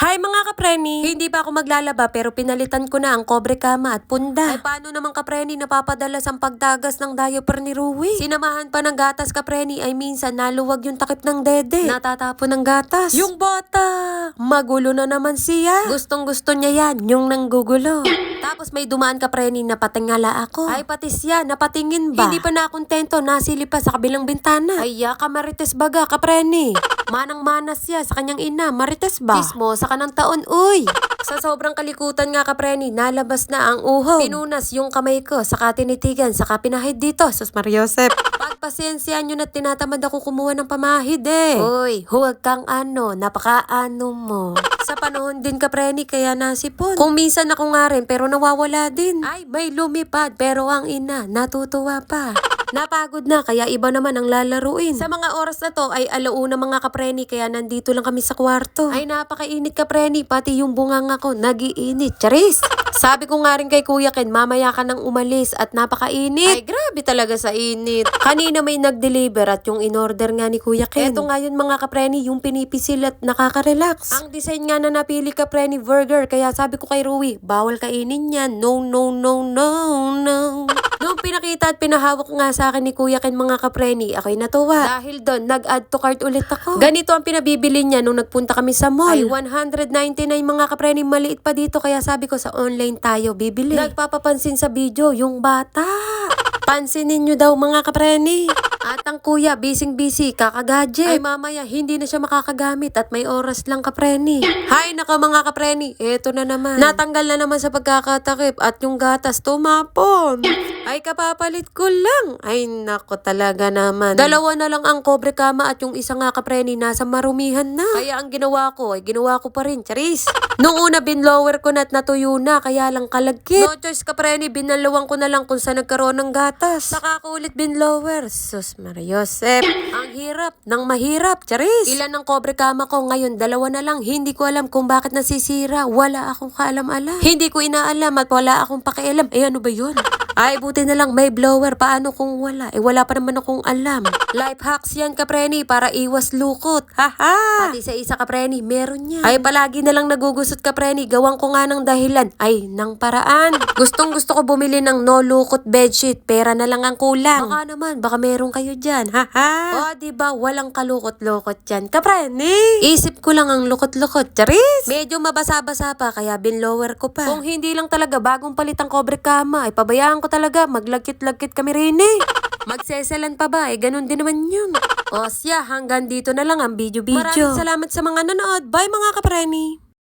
Hi mga kapreni! Hindi pa ako maglalaba pero pinalitan ko na ang kobre kama at punda. Ay paano naman kapreni napapadalas ang pagdagas ng diaper ni Rui? Sinamahan pa ng gatas kapreni ay minsan naluwag yung takip ng dede. Natatapon ng gatas. Yung bata! Magulo na naman siya. Gustong gusto niya yan, yung nanggugulo. Tapos may dumaan kapreni na patingala ako. Ay pati siya, napatingin ba? Hindi pa nakontento, nasilip pa sa kabilang bintana. Ay yaka marites baga kapreni. Manang-manas siya sa kanyang ina, marites ba? Kismo sa kanang taon, uy! Sa sobrang kalikutan nga kapreni, nalabas na ang uho. Pinunas yung kamay ko, saka tinitigan, saka pinahid dito. Sus Mariosep. Pagpasensyahan nyo na tinatamad ako kumuha ng pamahid eh. Uy, huwag kang napaka-ano mo. Sa panahon din kapreni, kaya nasipon. Kung minsan ako nga rin, pero nawawala din. Ay, may lumipad, pero ang ina, natutuwa pa. Napagod na, kaya iba naman ang lalaruin. Sa mga oras na to ay alauna mga kapreni, kaya nandito lang kami sa kwarto. Ay napakainit kapreni, pati yung bunganga ko nagiinit. Charis! Sabi ko nga rin kay Kuya Ken, mamaya ka nang umalis at napakainit. Ay grabe talaga sa init. Kanina may nag-deliver at yung in-order nga ni Kuya Ken. Eto nga yun mga kapreni, yung pinipisil at nakaka-relax. Ang design nga na napili kapreni, burger. Kaya sabi ko kay Rui, bawal kainin yan. No, no, no, no, no. Noong pinakita at pinahawak nga sa akin ni Kuya Ken mga kapreni, ako'y natuwa. Dahil doon, nag-add to cart ulit ako. Ganito ang pinabibili niya nung nagpunta kami sa mall. Ay, 199 mga kapreni, maliit pa dito. Kaya sabi ko sa online tayo bibili. Nagpapapansin sa video, yung bata. Pansinin nyo daw mga kapreni. At ang kuya, busy-busy, kakagadget. Ay mamaya, hindi na siya makakagamit at may oras lang kapreni. Hay naka mga kapreni, eto na naman. Natanggal na naman sa pagkakatakip at yung gatas tumapon. Ay kapapalit ko lang. Ay nako talaga naman. Dalawa na lang ang kobre kama at yung isa nga kapreni nasa marumihan na. Kaya ang ginawa ko, ay ginawa ko pa rin, charis. Nung una binlower ko na at natuyo na, kaya lang kalagkit. No choice kapreni, binalawang ko na lang kung saan nagkaroon ng gatas. Nakakaulit binlower. Sus Mariosep. Ang hirap ng mahirap, charis. Ilan ang kobre kama ko ngayon? Dalawa na lang. Hindi ko alam kung bakit nasisira. Wala akong kaalam-alam. Hindi ko inaalam at wala akong pakialam. Eh ano ba yun? Ay, buti na lang may blower. Paano kung wala? Eh, wala pa naman akong alam. Life hacks yan, kapreni, para iwas lukot. Haha! Pati sa isa, kapreni, meron yan. Ay, palagi na lang nagugusot, kapreni. Gawang ko nga ng dahilan. Ay, ng paraan. Gustong gusto ko bumili ng no lukot bedsheet. Pera na lang ang kulang. Baka naman, baka meron kayo dyan. Haha! O, diba, walang kalukot-lukot dyan. Kapreni! Isip ko lang ang lukot-lukot. Charis! Medyo mabasa-basa pa, kaya binlower ko pa. Kung hindi lang talaga bagong palit ang kobre kama, ay pabayaan ko talaga, maglagkit-lagkit kami rin eh. Magseselan pa ba? Eh, ganun din naman yun. O siya, hanggang dito na lang ang video-video. Maraming salamat sa mga nanood. Bye mga kapreni!